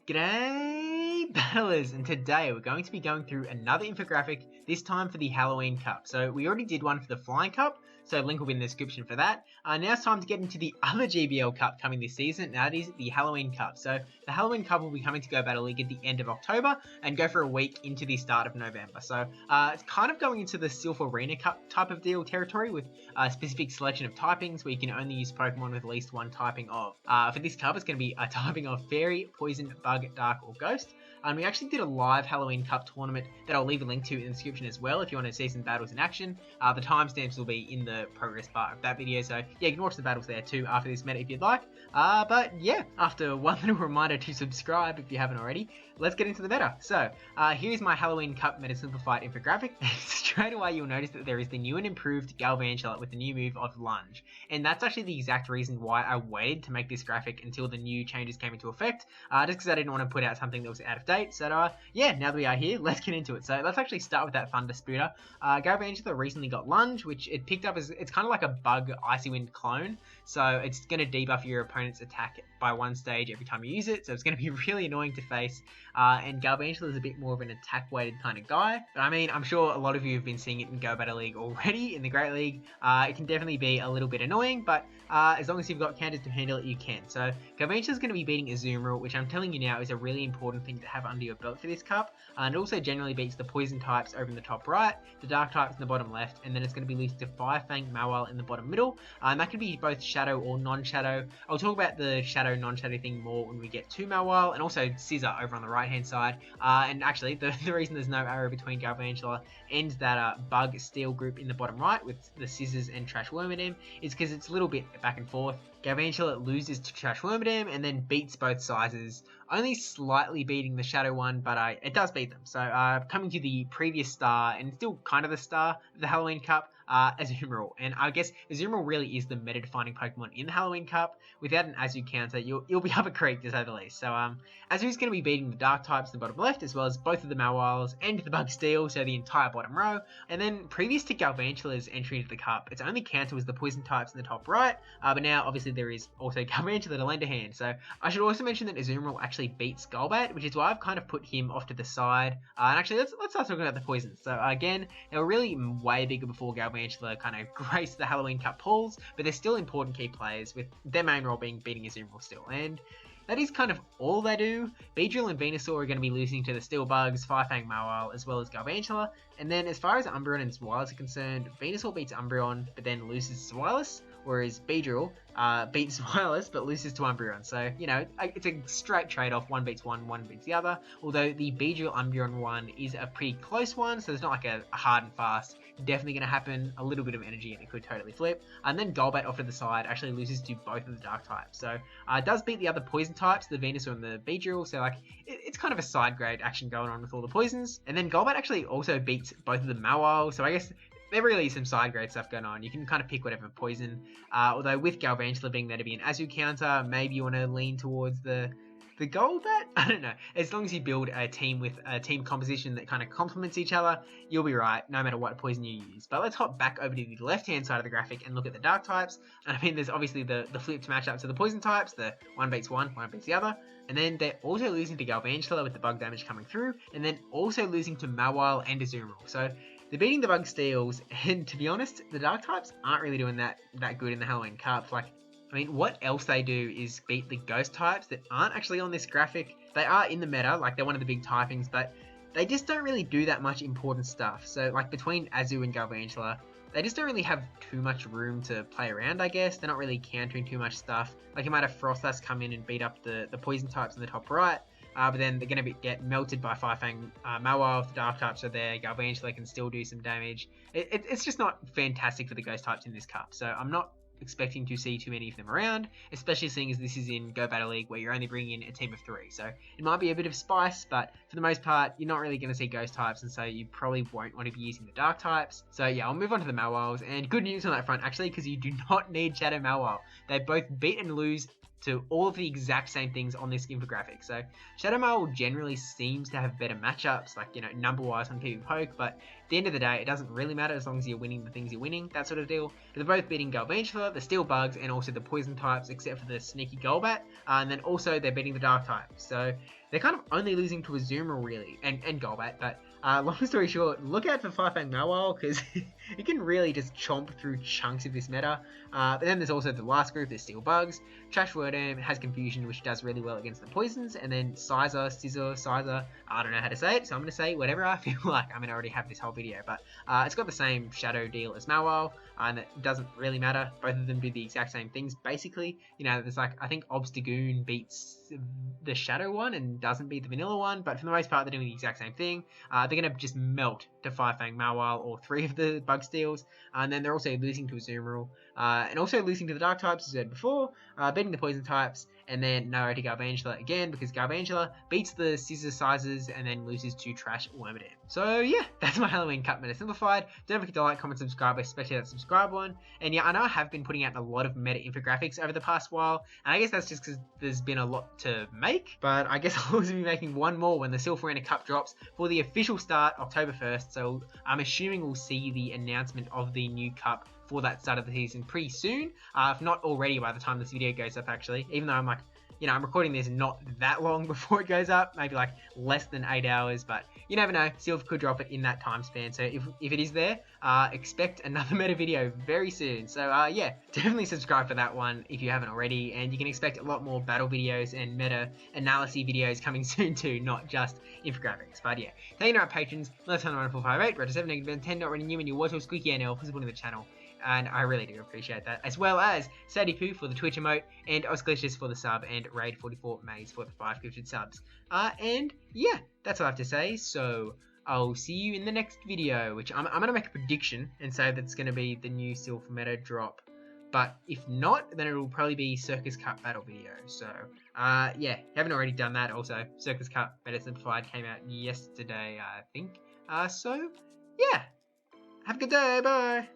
G'day battlers, and today we're going to be going through another infographic, this time for the Halloween Cup. So we already did one for the Flying Cup, so link will be in the description for that. Now it's time to get into the other GBL Cup coming this season, now that is the Halloween Cup. So the Halloween Cup will be coming to Go Battle League at the end of October and go for a week into the start of November. So it's kind of going into the Silph Arena Cup type of deal territory with a specific selection of typings where you can only use Pokemon with at least one typing of. For this cup, it's going to be a typing of Fairy, Poison, Bug, Dark, or Ghost. We actually did a live Halloween Cup tournament that I'll leave a link to in the description as well if you want to see some battles in action. The timestamps will be in the progress bar of that video, so yeah, you can watch the battles there too after this meta if you'd like. But yeah, after one little reminder to subscribe if you haven't already, let's get into the meta. So here's my Halloween Cup meta simplified infographic. Straight away you'll notice that there is the new and improved Galvantula with the new move of Lunge, and that's actually the exact reason why I waited to make this graphic until the new changes came into effect, just because I didn't want to put out something that was out of date. So yeah, now that we are here, let's get into it. So let's actually start with that Thunder Disputer. Galvantula recently got Lunge, which it picked up as, it's kind of like a Bug Icy Wind clone, so it's going to debuff your opponent's attack by one stage every time you use it, so it's going to be really annoying to face, and Galvantula is a bit more of an attack weighted kind of guy, but I mean, I'm sure a lot of you have been seeing it in Go Battle League already, in the Great League. It can definitely be a little bit annoying, but as long as you've got counters to handle it, you can. So Galvantula is going to be beating Azumarill, which I'm telling you now is a really important thing to have under your belt for this cup, and it also generally beats the poison types over in the top right, the dark types in the bottom left, and then it's going to be losing to Firefang, Mawile in the bottom middle, and that can be both shadow or non-shadow. I'll talk about the shadow non-shadow thing more when we get to Mawile, and also Scissor over on the right hand side, and actually the reason there's no arrow between Galvantula and that Bug Steel group in the bottom right with the Scissors and Trash Wormadam is because it's a little bit back and forth. Galvantula loses to Trash Wormadam and then beats both sizes, only slightly beating the Shadow one, but it does beat them. So coming to the previous star, and still kind of the star of the Halloween Cup, Azumarill. And I guess Azumarill really is the meta-defining Pokemon in the Halloween Cup. Without an Azu counter, you'll be up a creek, to say the least. So Azu's going to be beating the Dark types in the bottom left, as well as both of the Mawiles and the Bug Steel, so the entire bottom row. And then previous to Galvantula's entry into the Cup, its only counter was the Poison types in the top right, but now obviously there is also Galvantula to lend a hand. So I should also mention that Azumarill actually beats Golbat, which is why I've kind of put him off to the side. And actually, let's start talking about the poisons. So again, they were really way bigger before Galvantula kind of graced the Halloween Cup pools, but they're still important key players, with their main role being beating Azumarill still. And that is kind of all they do. Beedrill and Venusaur are going to be losing to the Steel Bugs, Firefang, Mawile, as well as Galvantula. And then as far as Umbreon and Zweilous are concerned, Venusaur beats Umbreon, but then loses to Zweilous, whereas Beedrill beats Zweilous, but loses to Umbreon. So, you know, it's a straight trade-off. One beats one, one beats the other. Although the Beedrill Umbreon one is a pretty close one, so it's not like a hard and fast. Definitely going to happen. A little bit of energy and it could totally flip. And then Golbat off to the side actually loses to both of the Dark types. So it does beat the other Poison types, the Venusaur and the Beedrill. So like it's kind of a side grade action going on with all the poisons. And then Golbat actually also beats both of the Mawile. So I guess there really is some side grade stuff going on. You can kind of pick whatever poison. Although with Galvantula being there to be an Azu counter, maybe you want to lean towards the Golbat? I don't know. As long as you build a team with a team composition that kind of complements each other, you'll be right, no matter what poison you use. But let's hop back over to the left-hand side of the graphic and look at the Dark types. And I mean, there's obviously the flipped matchup to the Poison types, the one beats one beats the other. And then they're also losing to Galvantula with the bug damage coming through, and then also losing to Mawile and Azumarill. So they're beating the Bug Steels, and to be honest, the Dark types aren't really doing that good in the Halloween Cup. Like, I mean, what else they do is beat the Ghost types that aren't actually on this graphic. They are in the meta, like they're one of the big typings, but they just don't really do that much important stuff. So like between Azu and Galvantula, they just don't really have too much room to play around, I guess. They're not really countering too much stuff. Like you might have Frostlass come in and beat up the Poison types in the top right, but then they're going to get melted by Firefang, Mawile if the Dark types are there. Galvantula can still do some damage. It's just not fantastic for the Ghost types in this cup, so I'm not expecting to see too many of them around, especially seeing as this is in Go Battle League where you're only bringing in a team of 3. So it might be a bit of spice, but for the most part, you're not really going to see Ghost types, and so you probably won't want to be using the Dark types. So yeah, I'll move on to the Mawiles, and good news on that front actually, because you do not need Shadow Mawile. They both beat and lose to all of the exact same things on this infographic. So Shadow Maul generally seems to have better matchups, like, you know, number-wise on PvP Poke, but at the end of the day, it doesn't really matter as long as you're winning the things you're winning, that sort of deal. They're both beating Galvantula, the Steel Bugs, and also the Poison types, except for the Sneaky Golbat, and then also they're beating the Dark types. So they're kind of only losing to Azumarill, really, and Golbat, but long story short, look out for Firefang Mawile, because it can really just chomp through chunks of this meta. But then there's also the last group, the Steel Bugs. Trash Wordam has Confusion, which does really well against the poisons, and then Sizer, I don't know how to say it, so I'm going to say whatever I feel like. I mean, I already have this whole video, but it's got the same shadow deal as Mawile, and it doesn't really matter. Both of them do the exact same things, basically. You know, there's like, I think Obstagoon beats the shadow one and doesn't beat the vanilla one, but for the most part, they're doing the exact same thing. They're going to just melt to Firefang Mawile or 3 of the Bug Steals, and then they're also losing to Azumarill, and also losing to the Dark types, as I said before, beating the Poison types, and then no to Galvantula again, because Galvantula beats the Scissor Sizes and then loses to Trash Wormadam. So yeah, that's my Halloween Cup meta simplified. Don't forget to like, comment, subscribe, especially that subscribe one. And yeah, I know I have been putting out a lot of meta infographics over the past while, and I guess that's just because there's been a lot to make, but I guess I'll also be making one more when the Silpharina Cup drops for the official start October 1st, so I'm assuming we'll see the announcement of the new cup for that start of the season pretty soon, if not already by the time this video goes up, actually, even though I'm like, you know, I'm recording this not that long before it goes up, maybe like less than 8 hours, but you never know, Silph could drop it in that time span, so if it is there, expect another meta video very soon. So yeah, definitely subscribe for that one if you haven't already, and you can expect a lot more battle videos and meta analysis videos coming soon too, not just infographics. But yeah, thank you to our patrons, Let's Hunt 1458, brajSF, 10, not running new, and your Yahwertle SqeakyNL for supporting the channel. And I really do appreciate that, as well as Sadie Poo for the Twitch emote, and Oscalicious for the sub, and Raid44 Maze for the 5 gifted subs. And yeah, that's all I have to say, so I'll see you in the next video, which I'm going to make a prediction and say that's going to be the new Silph meta drop. But if not, then it'll probably be Circus Cup battle video. So yeah, haven't already done that. Also, Circus Cup Meta Simplified came out yesterday, I think. So yeah, have a good day, bye!